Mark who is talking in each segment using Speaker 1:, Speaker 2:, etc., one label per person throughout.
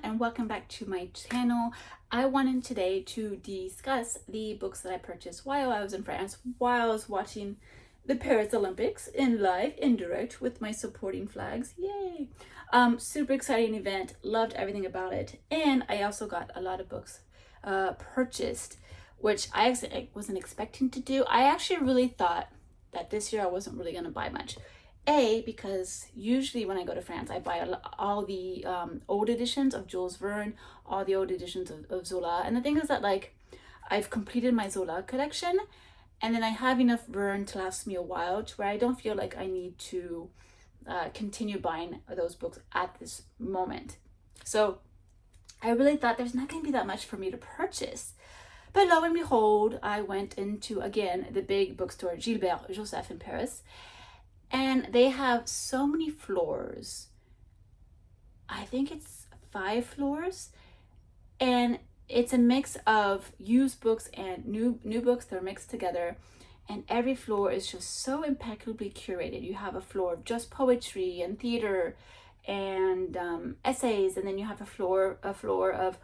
Speaker 1: and welcome back to my channel. I wanted today to discuss the books that I purchased while I was in France, while I was watching the Paris Olympics in live, indirect, with my supporting flags. Yay! Super exciting event, loved everything about it. And I also got a lot of books purchased, which I wasn't expecting to do. I actually really thought that this year I wasn't really gonna buy much. Because usually when I go to France, I buy all the old editions of Jules Verne, all the old editions of Zola. And the thing is that, like, I've completed my Zola collection, and then I have enough Verne to last me a while, to where I don't feel like I need to continue buying those books at this moment. So I really thought there's not going to be that much for me to purchase. But lo and behold, I went into, again, the big bookstore, Gilbert Joseph in Paris. And they have so many floors. I think it's 5 floors. And it's a mix of used books and new books. They're mixed together. And every floor is just so impeccably curated. You have a floor of just poetry and theater and essays, and then you have a floor of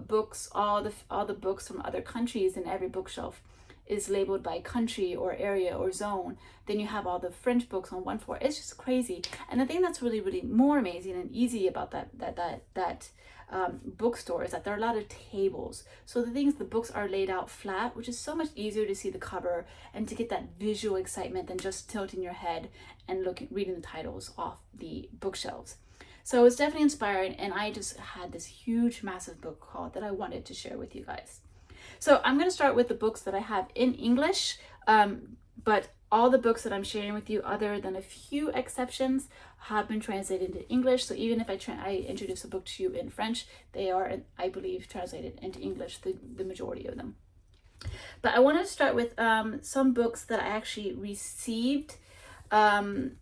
Speaker 1: books, all the books from other countries, and every bookshelf is labeled by country or area or zone. Then you have all the French books on one floor. It's just crazy. And the thing that's really more amazing and easy about that bookstore is that there are a lot of tables. So the books are laid out flat, which is so much easier to see the cover and to get that visual excitement than just tilting your head and reading the titles off the bookshelves. So it's definitely inspiring, and I just had this huge, massive book haul that I wanted to share with you guys. So I'm going to start with the books that I have in English, but all the books that I'm sharing with you, other than a few exceptions, have been translated into English. So even if I introduce a book to you in French, they are, I believe, translated into English, the majority of them. But I wanted to start with some books that I actually received from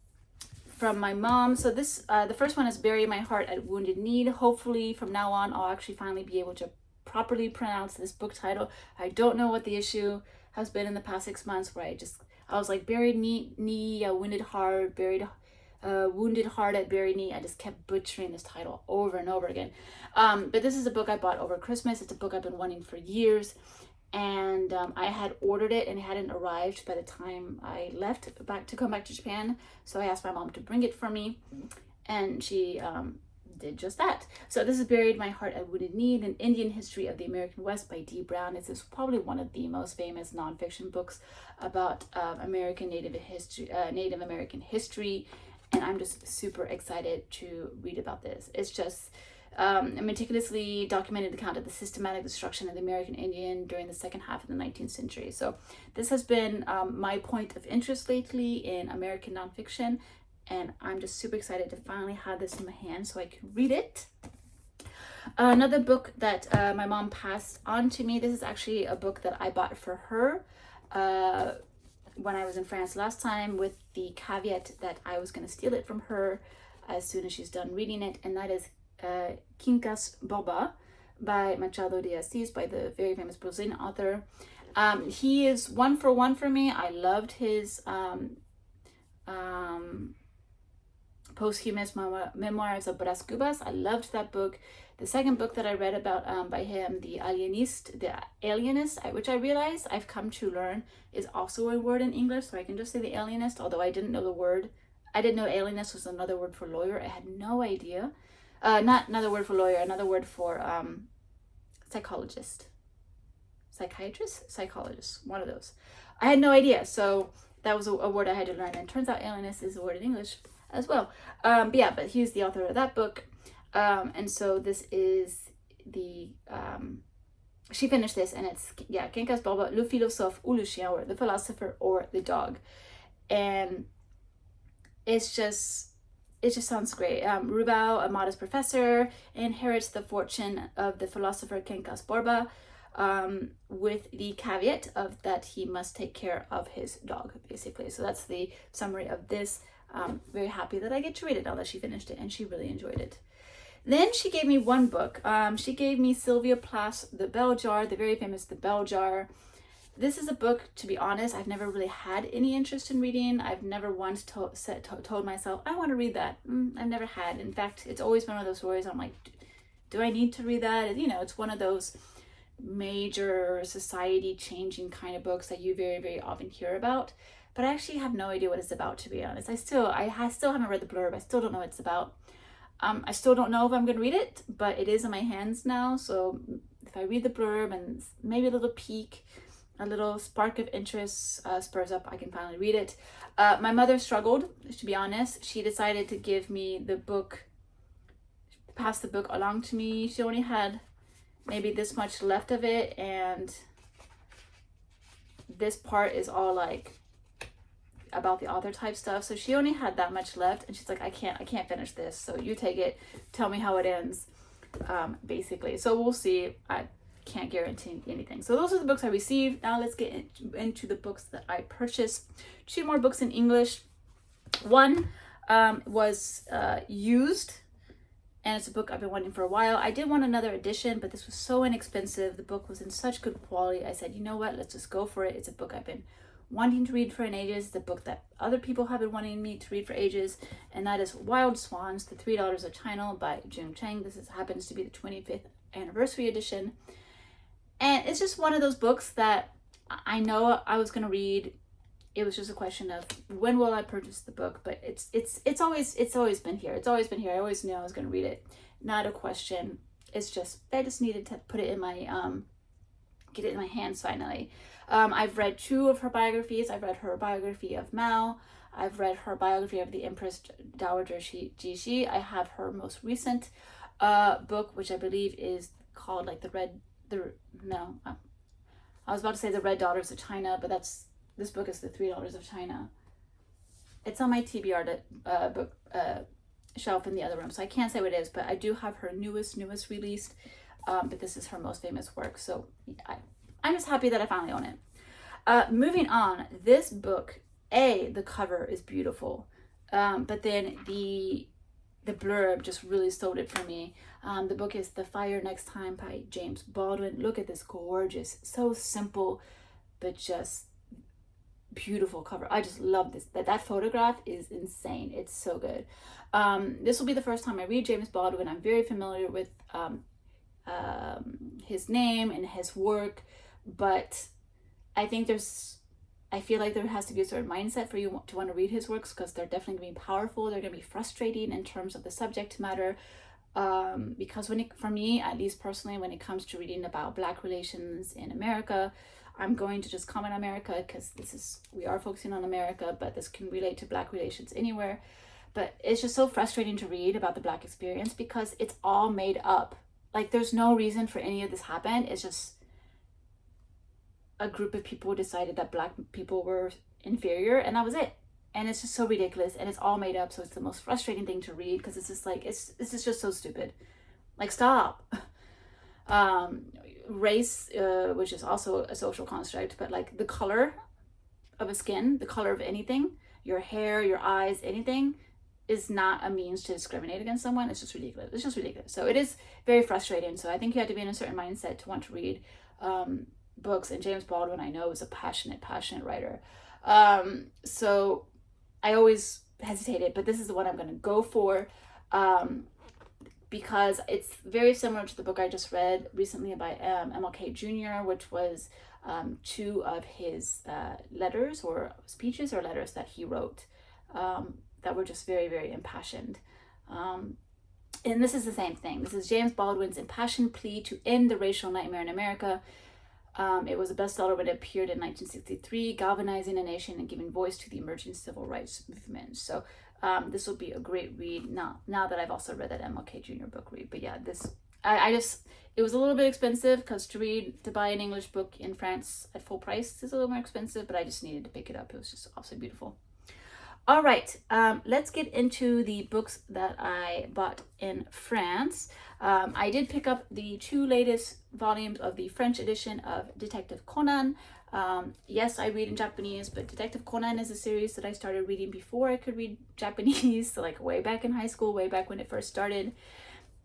Speaker 1: my mom. So this, the first one is Bury My Heart at Wounded Knee. Hopefully from now on, I'll actually finally be able to properly pronounce this book title. I don't know what the issue has been in the past 6 months, where I was like, buried knee, wounded heart, wounded heart at buried knee. I just kept butchering this title over and over again. But this is a book I bought over Christmas. It's a book I've been wanting for years, and I had ordered it and it hadn't arrived by the time I left to come back to Japan. So I asked my mom to bring it for me, and she did just that. So this is Buried My Heart at Wounded Knee, An Indian History of the American West by D. Brown. This is probably one of the most famous nonfiction books about American Native American history, and I'm just super excited to read about this. It's just a meticulously documented account of the systematic destruction of the American Indian during the second half of the 19th century. So this has been my point of interest lately in American nonfiction, and I'm just super excited to finally have this in my hand so I can read it. Another book that my mom passed on to me, this is actually a book that I bought for her when I was in France last time, with the caveat that I was going to steal it from her as soon as she's done reading it, and that is Quincas, Borba by Machado de Assis, by the very famous Brazilian author. He is one for me. I loved his posthumous memoirs of Bras Cubas. I loved that book. The second book that I read about by him, The Alienist, which I realized I've come to learn is also a word in English, so I can just say The Alienist, although I didn't know the word. I didn't know alienist was another word for lawyer. I had no idea. Not another word for lawyer, another word for psychologist. Psychiatrist? Psychologist, one of those. I had no idea, so that was a word I had to learn, and it turns out alienist is a word in English as well. But he's the author of that book, and so this is the she finished this, and it's Quincas, Borba, le philosophe ou le chien, or the philosopher or the dog, and it just sounds great. Rubao, a modest professor, inherits the fortune of the philosopher Quincas Borba, with the caveat of that he must take care of his dog, basically. So that's the summary of this. Very happy that I get to read it now that she finished it, and she really enjoyed it. Then she gave me one book. She gave me Sylvia Plath's The Bell Jar, the very famous The Bell Jar. This is a book, to be honest, I've never really had any interest in reading. I've never once told myself, I want to read that. I've never had. In fact, it's always been one of those stories I'm like, do I need to read that? You know, it's one of those major society changing kind of books that you very, very often hear about. But I actually have no idea what it's about, to be honest. I still haven't read the blurb. I still don't know what it's about. I still don't know if I'm going to read it, but it is in my hands now. So if I read the blurb and maybe a little peek, a little spark of interest spurs up, I can finally read it. My mother struggled, to be honest. She decided to give me the book, pass the book along to me. She only had maybe this much left of it, and this part is all like about the author type stuff, so she only had that much left, and she's like, I can't finish this, so you take it, tell me how it ends, basically. So we'll see. I can't guarantee anything. So those are the books I received. Now let's get into the books that I purchased. 2 more books in English. One was Used, and it's a book I've been wanting for a while. I did want another edition, but this was so inexpensive. The book was in such good quality. I said, you know what, let's just go for it. It's a book I've been wanting to read for an ages. It's a book that other people have been wanting me to read for ages, and that is Wild Swans, The $3 of China by Chang. This happens to be the 25th anniversary edition, and it's just one of those books that I know I was going to read. It was just a question of when will I purchase the book, but it's always been here. It's always been here. I always knew I was going to read it. Not a question. It's just I just needed to put it in my get it in my hands finally. I've read 2 of her biographies. I've read her biography of Mao. I've read her biography of the Empress Dowager Cixi. I have her most recent book, which I believe is called like I was about to say The Red Daughters of China, but this book is The $3 of China. It's on my TBR book shelf in the other room, so I can't say what it is, but I do have her newest released, but this is her most famous work, so I'm just happy that I finally own it. Moving on, this book, the cover is beautiful, but then the blurb just really sold it for me. The book is The Fire Next Time by James Baldwin. Look at this gorgeous, so simple, but just beautiful cover. I just love this. That photograph is insane. It's so good. This will be the first time I read James Baldwin. I'm very familiar with his name and his work, but I feel like there has to be a certain mindset for you to want to read his works, because they're definitely going to be powerful. They're going to be frustrating in terms of the subject matter, because for me, at least personally, when it comes to reading about Black relations in America, I'm going to just comment on America because we are focusing on America, but this can relate to Black relations anywhere. But it's just so frustrating to read about the Black experience because it's all made up. Like, there's no reason for any of this happen. It's just a group of people decided that Black people were inferior, and that was it. And it's just so ridiculous, and it's all made up. So it's the most frustrating thing to read because it's just like, it's just so stupid. Like, stop. Race, which is also a social construct, but like the color of a skin, the color of anything, your hair, your eyes, anything, is not a means to discriminate against someone. It's just ridiculous. It's just ridiculous. So it is very frustrating. So I think you have to be in a certain mindset to want to read books. And James Baldwin, I know, is a passionate writer. So I always hesitated, but this is the one I'm going to go for. Because it's very similar to the book I just read recently by MLK Jr., which was 2 of his letters or speeches or letters that he wrote that were just very, very impassioned. And this is the same thing. This is James Baldwin's impassioned plea to end the racial nightmare in America. It was a bestseller when it appeared in 1963, galvanizing a nation and giving voice to the emerging civil rights movement. So this will be a great read now that I've also read that MLK Jr. book read. But yeah, it was a little bit expensive because to buy an English book in France at full price is a little more expensive, but I just needed to pick it up. It was just absolutely beautiful. All right, let's get into the books that I bought in France. I did pick up the 2 latest volumes of the French edition of Detective Conan. Yes, I read in Japanese, but Detective Conan is a series that I started reading before I could read Japanese, so like way back in high school, way back when it first started.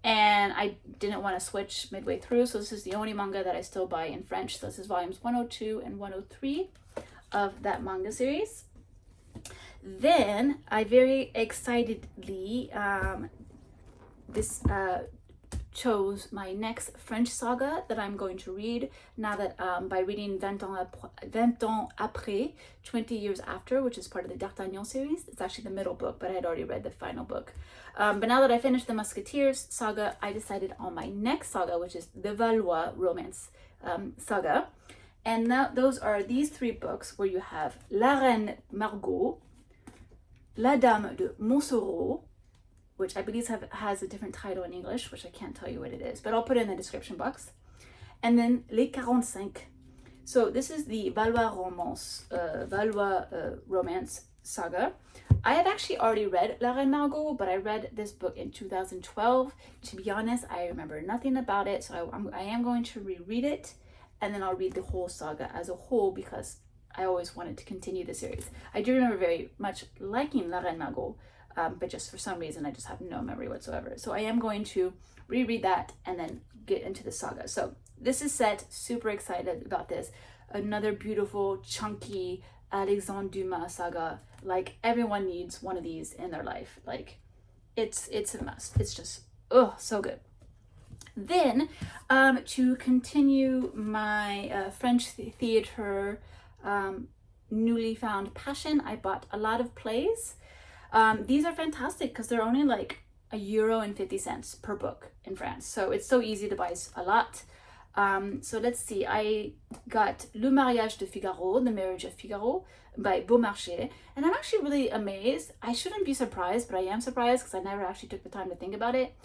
Speaker 1: And I didn't want to switch midway through, so this is the only manga that I still buy in French. So this is volumes 102 and 103 of that manga series. Then I very excitedly chose my next French saga that I'm going to read now that by reading 20 ans après, 20 years after, which is part of the D'Artagnan series. It's actually the middle book, but I had already read the final book. But now that I finished the Musketeers saga, I decided on my next saga, which is the Valois romance saga. And now those are these three books where you have La Reine Margot, La Dame de Montsoreau, which I believe has a different title in English, which I can't tell you what it is, but I'll put it in the description box. And then Les 45. So this is the Valois romance saga. I had actually already read La Reine Margot, but I read this book in 2012. To be honest, I remember nothing about it, so I am going to reread it, and then I'll read the whole saga as a whole because I always wanted to continue the series. I do remember very much liking La Reine Margot, but just for some reason I just have no memory whatsoever. So I am going to reread that and then get into the saga. So this is set, super excited about this. Another beautiful, chunky Alexandre Dumas saga. Like, everyone needs one of these in their life. Like, it's a must. It's just, oh, so good. Then, to continue my French theater newly found passion, I bought a lot of plays. These are fantastic because they're only like €1.50 per book in France. So it's so easy to buy a lot. So let's see, I got Le Mariage de Figaro, The Marriage of Figaro by Beaumarchais. And I'm actually really amazed. I shouldn't be surprised, but I am surprised because I never actually took the time to think about it,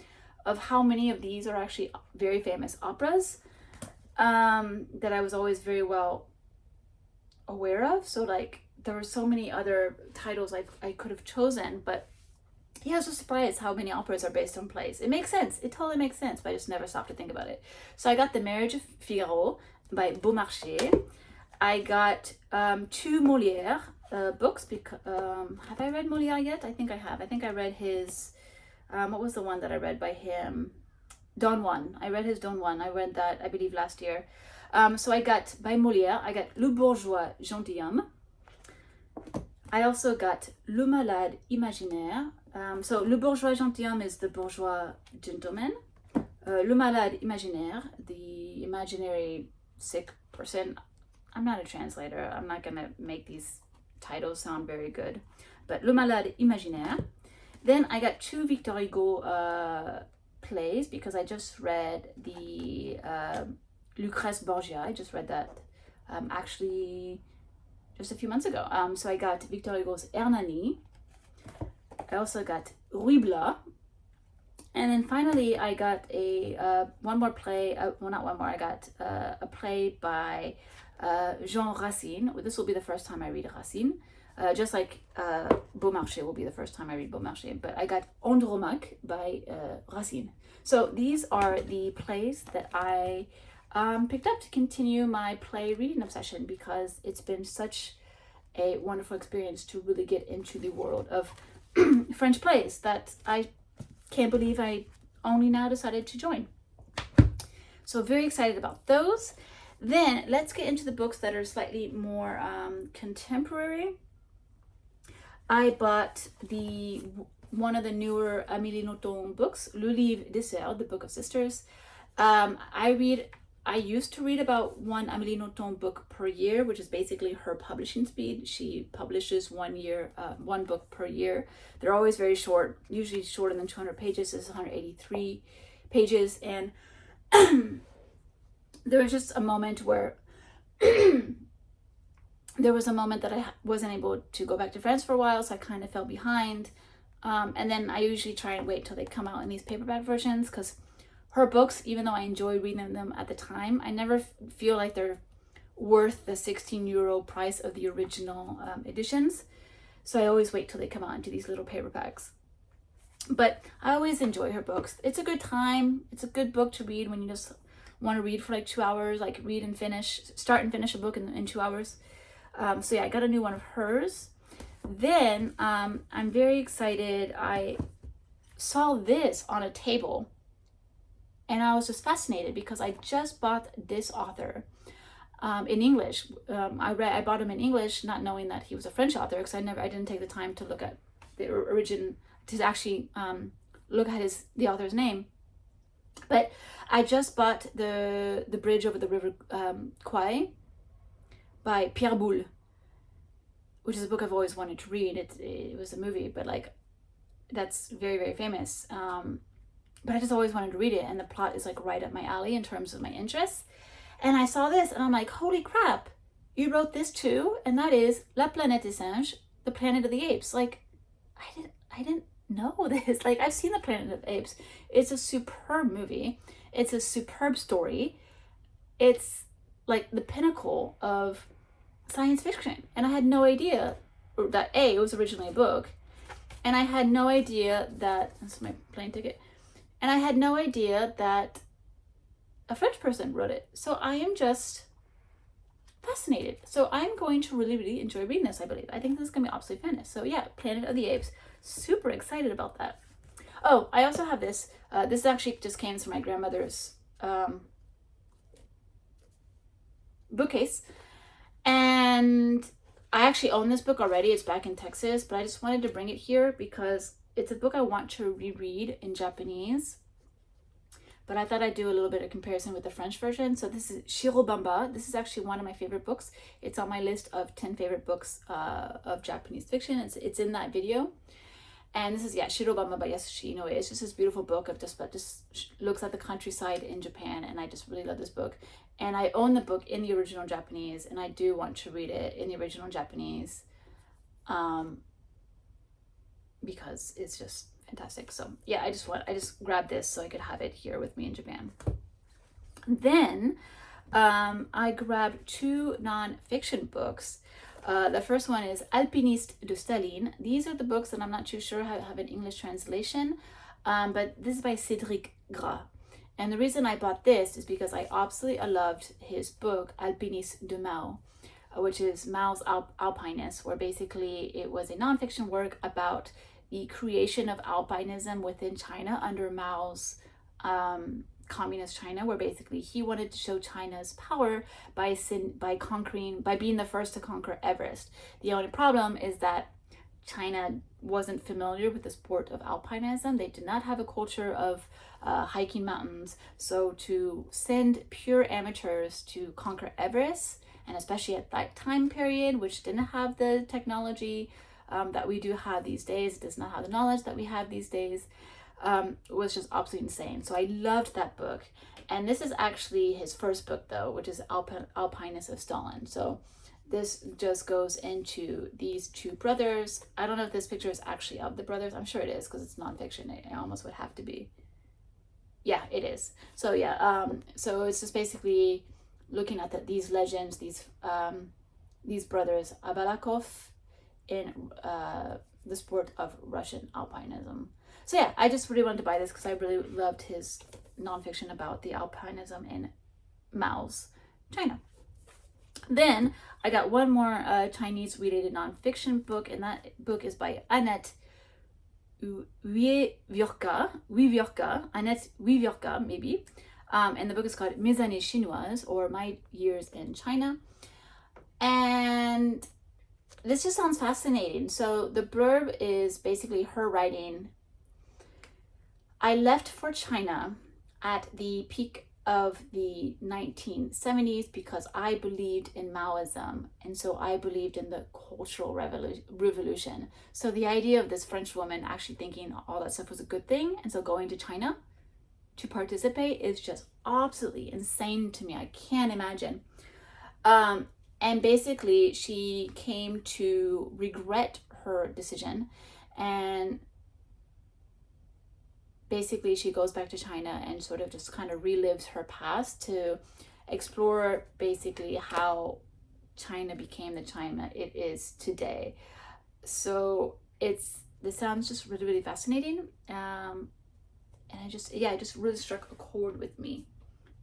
Speaker 1: of how many of these are actually very famous operas that I was always very well aware of. So like, there were so many other titles I could have chosen, but yeah, I was just surprised how many operas are based on plays. It makes sense. It totally makes sense, but I just never stopped to think about it. So I got The Marriage of Figaro by Beaumarchais. I got 2 Molière books. Have I read Molière yet? I think I have. I think I read his, what was the one that I read by him? Don Juan. I read his Don Juan. I read that, I believe, last year. So I got, by Molière, I got Le Bourgeois, Gentilhomme. I also got Le Malade, imaginaire. So Le Bourgeois Gentilhomme is the bourgeois gentleman. Le Malade, imaginaire, the imaginary sick person. I'm not a translator. I'm not going to make these titles sound very good. But Le Malade, imaginaire. Then I got 2 Victor Hugo plays because I just read the Lucrèce Borgia. I just read that actually just a few months ago. So I got Victor Hugo's Hernani. I also got Blas. And then finally I got one more play, well, not one more, I got a play by Jean Racine. This will be the first time I read Racine, just like Beaumarchais will be the first time I read Beaumarchais, but I got Andromaque by Racine. So these are the plays that I picked up to continue my play reading obsession, because it's been such a wonderful experience to really get into the world of French plays that I can't believe I only now decided to join. So very excited about those. Then let's get into the books that are slightly more contemporary. I bought one of the newer Amélie Nothomb books, Le Livre des soeurs, the Book of Sisters. I used to read about one Amélie Nothomb book per year, which is basically her publishing speed. She publishes one book per year. They're always very short, usually shorter than 200 pages. This is 183 pages. And there was just a moment where there was a moment that I wasn't able to go back to France for a while, so I kind of fell behind. And then I usually try and wait till they come out in these paperback versions, because her books, even though I enjoy reading them at the time, I never feel like they're worth the €16 price of the original editions. So I always wait till they come out into these little paperbacks. But I always enjoy her books. It's a good time. It's a good book to read when you just want to read for like 2 hours, like start and finish a book in 2 hours. So yeah, I got a new one of hers. Then I'm very excited. I saw this on a table, and I was just fascinated because I just bought this author in English. I bought him in English, not knowing that he was a French author, because I didn't take the time to look at the origin, to actually look at the author's name. But I just bought the Bridge Over the River Kwai by Pierre Boulle, which is a book I've always wanted to read. It was a movie, but like that's very, very famous. But I just always wanted to read it, and the plot is like right up my alley in terms of my interests. And I saw this and I'm like, holy crap, you wrote this too? And that is La Planète des Singes, the Planet of the Apes. Like, I didn't know this. Like, I've seen the Planet of the Apes. It's a superb movie. It's a superb story. It's like the pinnacle of science fiction. And I had no idea that A, it was originally a book. And I had no idea that, that's my plane ticket. And I had no idea that a French person wrote it. So I am just fascinated. So I'm going to really, really enjoy reading this, I believe. I think this is going to be absolutely fantastic. So yeah, Planet of the Apes. Super excited about that. Oh, I also have this. This actually just came from my grandmother's bookcase. And I actually own this book already. It's back in Texas, but I just wanted to bring it here because it's a book I want to reread in Japanese. But I thought I'd do a little bit of comparison with the French version. So this is Shirobamba. This is actually one of my favorite books. It's on my list of 10 favorite books of Japanese fiction. It's in that video. And this is, yeah, Shirobamba by Yasushi Inoue. It's just this beautiful book of just looks at the countryside in Japan. And I just really love this book. And I own the book in the original Japanese. And I do want to read it in the original Japanese. Because it's just fantastic. So yeah, I just grabbed this so I could have it here with me in Japan. Then I grabbed 2 non-fiction books. The first one is Alpiniste de Staline. These are the books that I'm not too sure how to have an English translation, but this is by Cédric Gras. And the reason I bought this is because I absolutely loved his book Alpiniste de Mao, which is Mao's Alpinist, where basically it was a non-fiction work about the creation of alpinism within China under Mao's communist China, where basically he wanted to show China's power by being the first to conquer Everest. The only problem is that China wasn't familiar with the sport of alpinism. They did not have a culture of hiking mountains. So to send pure amateurs to conquer Everest, and especially at that time period, which didn't have the technology that we do have these days, does not have the knowledge that we have these days, was just absolutely insane. So I loved that book. And this is actually his first book though, which is Alpinist of Stalin. So this just goes into these 2 brothers. I don't know if this picture is actually of the brothers. I'm sure it is because it's nonfiction. It almost would have to be. Yeah, it is. So yeah, so it's just basically looking at these legends, these brothers Abalakov in the sport of Russian alpinism. So yeah, I just really wanted to buy this because I really loved his nonfiction about the alpinism in Mao's China. Then I got one more Chinese related nonfiction book, and that book is by Annette Wiewierka, Annette Wiewierka, maybe. And the book is called Mes années chinoises, or My Years in China. And this just sounds fascinating. So the blurb is basically her writing, I left for China at the peak of the 1970s because I believed in Maoism, and so I believed in the Cultural Revolution. So the idea of this French woman actually thinking all that stuff was a good thing, and so going to China to participate is just absolutely insane to me. I can't imagine. And basically she came to regret her decision, and basically she goes back to China and sort of just kind of relives her past to explore basically how China became the China it is today. So this sounds just really, really fascinating. And it just really struck a chord with me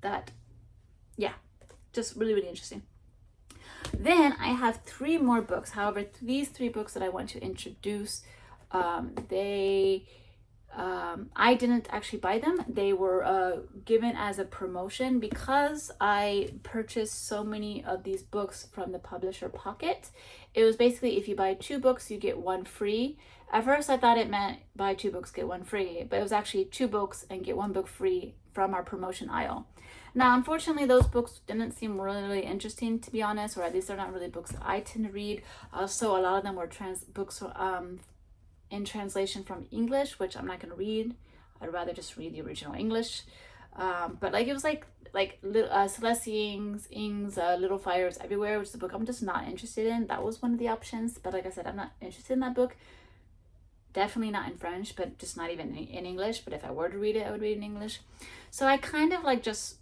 Speaker 1: that, yeah, just really, really interesting. Then I have 3 more books. However, these 3 books that I want to introduce, I didn't actually buy them. They were given as a promotion because I purchased so many of these books from the publisher Pocket. It was basically if you buy 2 books, you get 1 free. At first I thought it meant buy 2 books, get 1 free, but it was actually 2 books and get 1 book free from our promotion aisle. Now, unfortunately, those books didn't seem really interesting, to be honest, or at least they're not really books that I tend to read. Also, a lot of them were books in translation from English, which I'm not going to read. I'd rather just read the original English. But like it was like Celeste Ng's Little Fires Everywhere, which is a book I'm just not interested in. That was one of the options, but like I said, I'm not interested in that book. Definitely not in French, but just not even in English. But if I were to read it, I would read it in English. So I kind of like just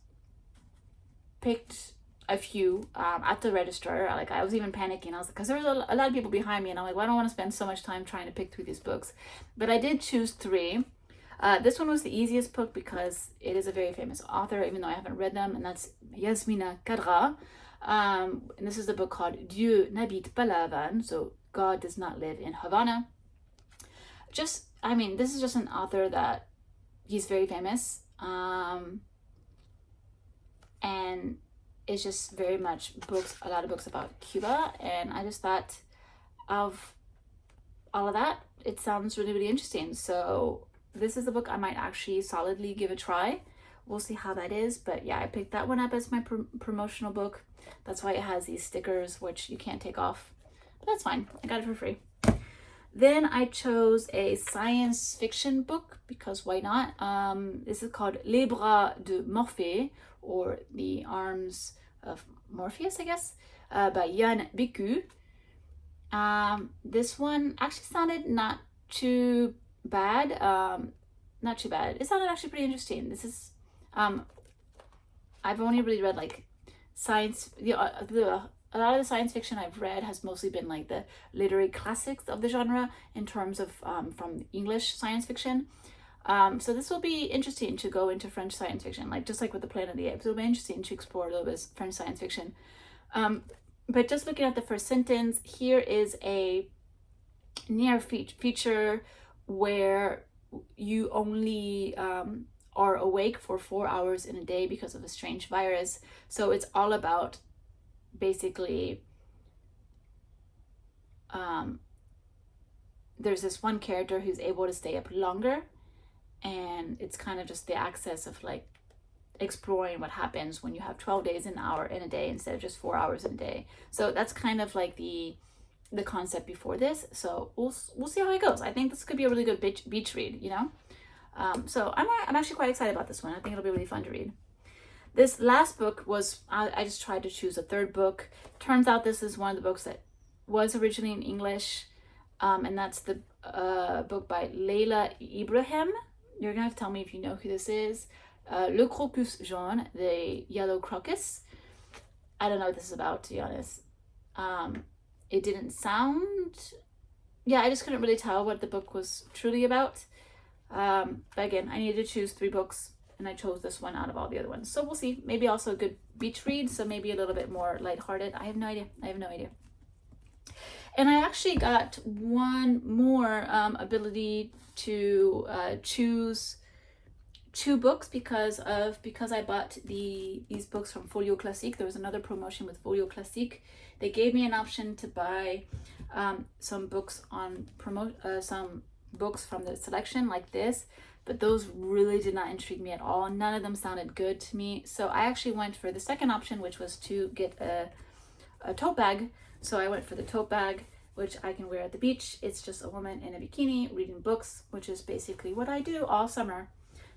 Speaker 1: picked a few at the register. Like I was even panicking. I was like, because there was a lot of people behind me, and I'm like, well, I don't want to spend so much time trying to pick through these books. But I did choose 3. This one was the easiest book because it is a very famous author, even though I haven't read them, and that's Yasmina. And this is the book called Dieu n'habite pas la Havane, so God does not live in Havana. I mean, this is just an author that he's very famous, and it's just very much a lot of books about Cuba, and I just thought of all of that, it sounds really interesting. So this is the book I might actually solidly give a try. We'll see how that is, but yeah, I picked that one up as my promotional book. That's why it has these stickers, which you can't take off, but that's fine. I got it for free. Then I chose a science fiction book, because why not? This is called Les Bras de Morphée, or The Arms of Morpheus, I guess, by Yann Bécu. This one actually sounded not too bad. It sounded actually pretty interesting. This is, I've only really read like a lot of the science fiction I've read has mostly been like the literary classics of the genre in terms of from English science fiction. So this will be interesting to go into French science fiction, like just like with the Planet of the Apes. It'll be interesting to explore a little bit of French science fiction. But just looking at the first sentence, here is a near feature where you only are awake for 4 hours in a day because of a strange virus. So it's all about basically there's this one character who's able to stay up longer, and it's kind of just the access of like exploring what happens when you have 12 days in a day instead of just 4 hours in a day. So that's kind of like the concept before this. So we'll see how it goes. I think this could be a really good beach read, you know. So I'm actually quite excited about this one. I think it'll be really fun to read. This last book was, I just tried to choose a 3rd book. Turns out this is one of the books that was originally in English, and that's the book by Leila Ibrahim. You're gonna have to tell me if you know who this is. Le Crocus Jaune, the Yellow Crocus. I don't know what this is about, to be honest. It didn't sound, I just couldn't really tell what the book was truly about. But again, I needed to choose 3 books, and I chose this one out of all the other ones. So we'll see. Maybe also a good beach read, so maybe a little bit more lighthearted. I have no idea. And I actually got one more ability to choose 2 books because I bought these books from Folio Classique. There was another promotion with Folio Classique. They gave me an option to buy some books on some books from the selection like this, but those really did not intrigue me at all. None of them sounded good to me. So I actually went for the second option, which was to get a tote bag. So I went for the tote bag, which I can wear at the beach. It's just a woman in a bikini reading books, which is basically what I do all summer.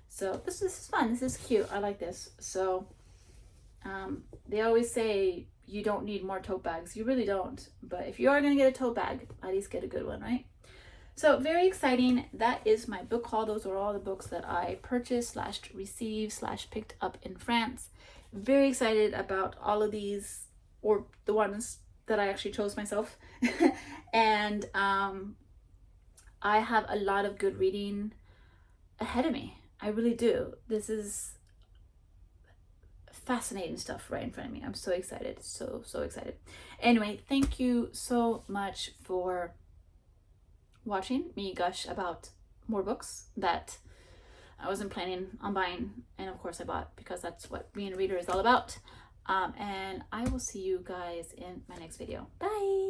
Speaker 1: So this is fun. This is cute. I like this. So they always say you don't need more tote bags. You really don't. But if you are going to get a tote bag, at least get a good one, right? So very exciting. That is my book haul. Those are all the books that I purchased / received / picked up in France. Very excited about all of these, or the ones that I actually chose myself. And I have a lot of good reading ahead of me. I really do. This is fascinating stuff right in front of me. I'm so excited. So excited. Anyway, thank you so much for watching me gush about more books that I wasn't planning on buying, and of course I bought, because that's what being a reader is all about. And I will see you guys in my next video. Bye.